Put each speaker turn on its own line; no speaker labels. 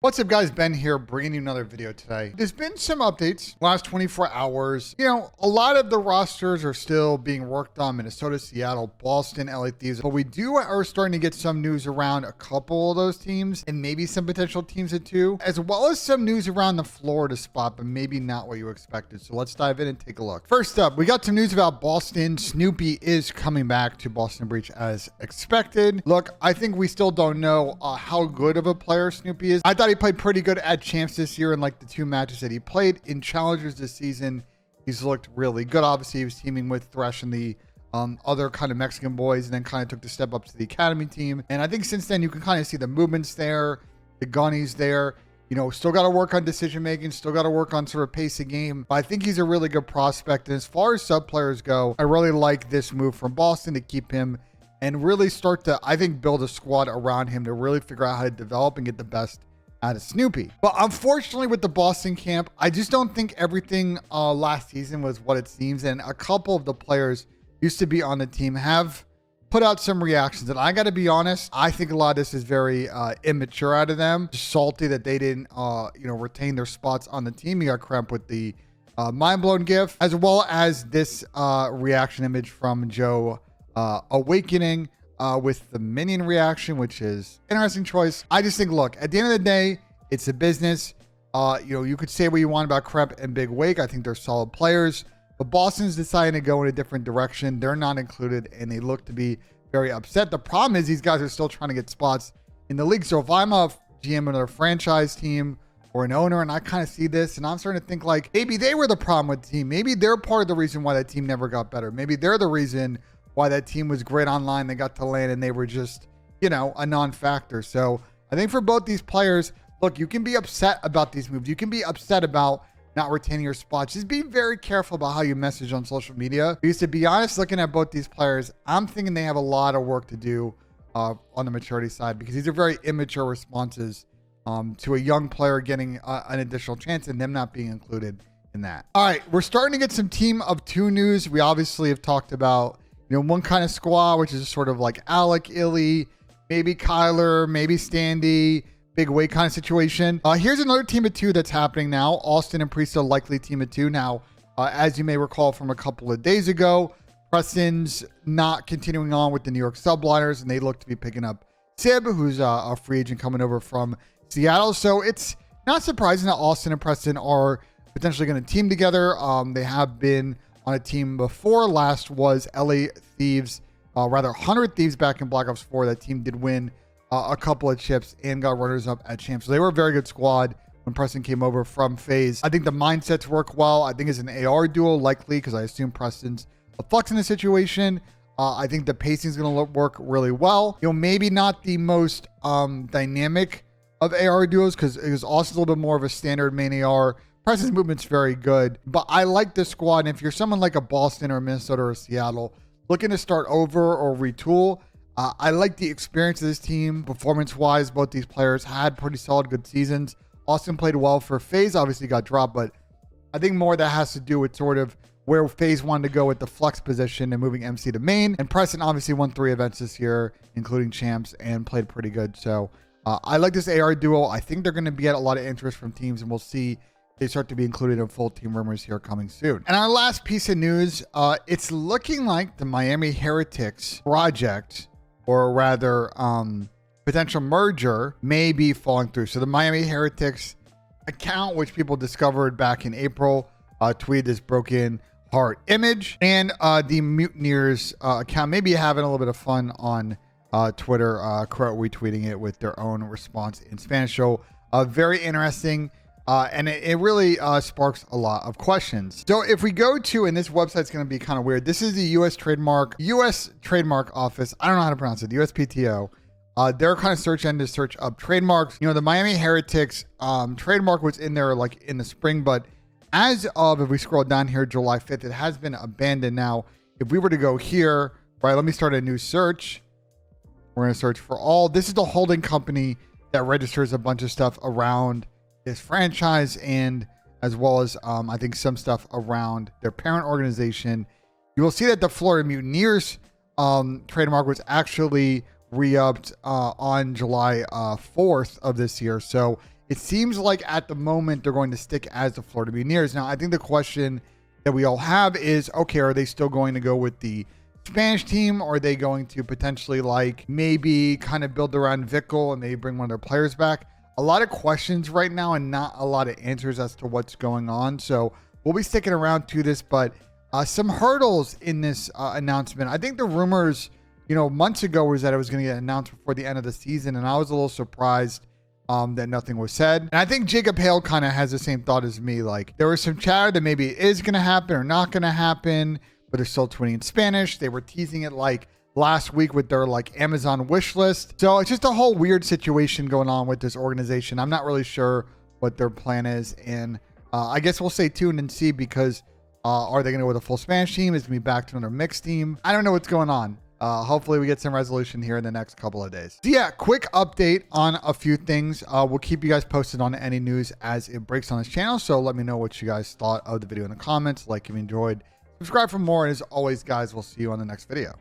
What's up, guys? Ben here, bringing you another video today. There's been some updates last 24 hours. A lot of the rosters are still being worked on: Minnesota, Seattle, Boston, LA Thieves. But we are starting to get some news around a couple of those teams and maybe some potential teams at two, as well as some news around the Florida spot, but maybe not what you expected. So let's dive in and take a look. First up, we got some news about Boston. Snoopy is coming back to Boston Breach as expected. Look, I think we still don't know how good of a player Snoopy is. I thought he played pretty good at champs this year in like the two matches that he played. In challengers this season, he's looked really good. Obviously, he was teaming with Thresh and the other kind of Mexican boys, and then kind of took the step up to the academy team. And I think since then, you can kind of see the movements there, the gunnies there. Still got to work on decision making, still got to work on sort of pace of game. But I think he's a really good prospect. And as far as sub players go, I really like this move from Boston to keep him and really start to, I think, build a squad around him to really figure out how to develop and get the best out of Snoopy. But unfortunately, with the Boston camp, I just don't think everything last season was what it seems. And a couple of the players used to be on the team have put out some reactions. And I got to be honest, I think a lot of this is very immature out of them. Salty that they didn't, retain their spots on the team. You got Kremp with the mind blown gif, as well as this reaction image from Joe Awakening. With the minion reaction, which is interesting choice. I just think, look, at the end of the day, it's a business. You could say what you want about Kremp and Big Wake. I think they're solid players, but Boston's deciding to go in a different direction. They're not included, and they look to be very upset. The problem is these guys are still trying to get spots in the league. So if I'm a GM of another franchise team or an owner, and I kind of see this, and I'm starting to think like maybe they were the problem with the team. Maybe they're part of the reason why that team never got better. Maybe they're the reason why that team was great online. They got to land and they were just, a non-factor. So I think for both these players, look, you can be upset about these moves. You can be upset about not retaining your spots. Just be very careful about how you message on social media. Because to be honest, looking at both these players, I'm thinking they have a lot of work to do on the maturity side, because these are very immature responses to a young player getting an additional chance and them not being included in that. All right, we're starting to get some team of two news. We obviously have talked about one kind of squad, which is sort of like Alec, Illy, maybe Kyler, maybe Standy, Big Wake kind of situation. Here's another team of two that's happening now. Austin and Priestahh likely team of two. Now, as you may recall from a couple of days ago, Preston's not continuing on with the New York subliners, and they look to be picking up Sib, who's a free agent coming over from Seattle. So it's not surprising that Austin and Preston are potentially going to team together. They have been on a team before. Last was LA Thieves, 100 Thieves back in Black Ops 4. That team did win a couple of chips and got runners up at champs. So they were a very good squad when Preston came over from FaZe. I think the mindsets work well. I think it's an AR duo likely, because I assume Preston's a flex in the situation. I think the pacing is going to work really well. Maybe not the most dynamic of AR duos, because it was also a little bit more of a standard main AR. Preston's movement's very good, but I like this squad. And if you're someone like a Boston or Minnesota or Seattle looking to start over or retool, I like the experience of this team. Performance-wise, both these players had pretty solid, good seasons. Austin played well for FaZe, obviously got dropped, but I think more that has to do with sort of where FaZe wanted to go with the flex position and moving MC to main. And Preston obviously won 3 events this year, including champs, and played pretty good. So I like this AR duo. I think they're going to get a lot of interest from teams, and we'll see they start to be included in full team rumors here coming soon. And our last piece of news, it's looking like the Miami Heretics project, or rather potential merger, may be falling through. So the Miami Heretics account, which people discovered back in April, tweeted this broken heart image. And the Mutineers account may be having a little bit of fun on Twitter, retweeting it with their own response in Spanish. So very interesting. And it really sparks a lot of questions. So if we go to, and this website's going to be kind of weird. This is the U.S. Trademark Office. I don't know how to pronounce it. The USPTO. Their kind of search engine to search up trademarks. The Miami Heretics trademark was in there like in the spring, but as of, if we scroll down here, July 5th, it has been abandoned. Now, if we were to go here, right, let me start a new search. We're going to search for all. This is the holding company that registers a bunch of stuff around this franchise, and as well as I think some stuff around their parent organization. You will see that the Florida Mutineers trademark was actually re-upped on July 4th of this year. So It seems like at the moment they're going to stick as the Florida Mutineers. Now, I think the question that we all have is, okay, are they still going to go with the Spanish team, or are they going to potentially like maybe kind of build around Vickle and maybe bring one of their players back? A lot of questions right now and not a lot of answers as to what's going on. So we'll be sticking around to this, but some hurdles in this announcement. I think the rumors, months ago was that it was going to get announced before the end of the season, and I was a little surprised that nothing was said. And I think Jacob Hale kind of has the same thought as me. Like, there was some chatter that maybe it is going to happen or not going to happen, but they're still tweeting in Spanish. They were teasing it like last week with their like Amazon wish list. So it's just a whole weird situation going on with this organization. I'm not really sure what their plan is. And I guess we'll stay tuned and see, because are they going to go with a full Spanish team? Is it going to be back to another mixed team? I don't know what's going on. Hopefully we get some resolution here in the next couple of days. So yeah, quick update on a few things. We'll keep you guys posted on any news as it breaks on this channel. So let me know what you guys thought of the video in the comments. Like if you enjoyed, subscribe for more. And as always, guys, we'll see you on the next video.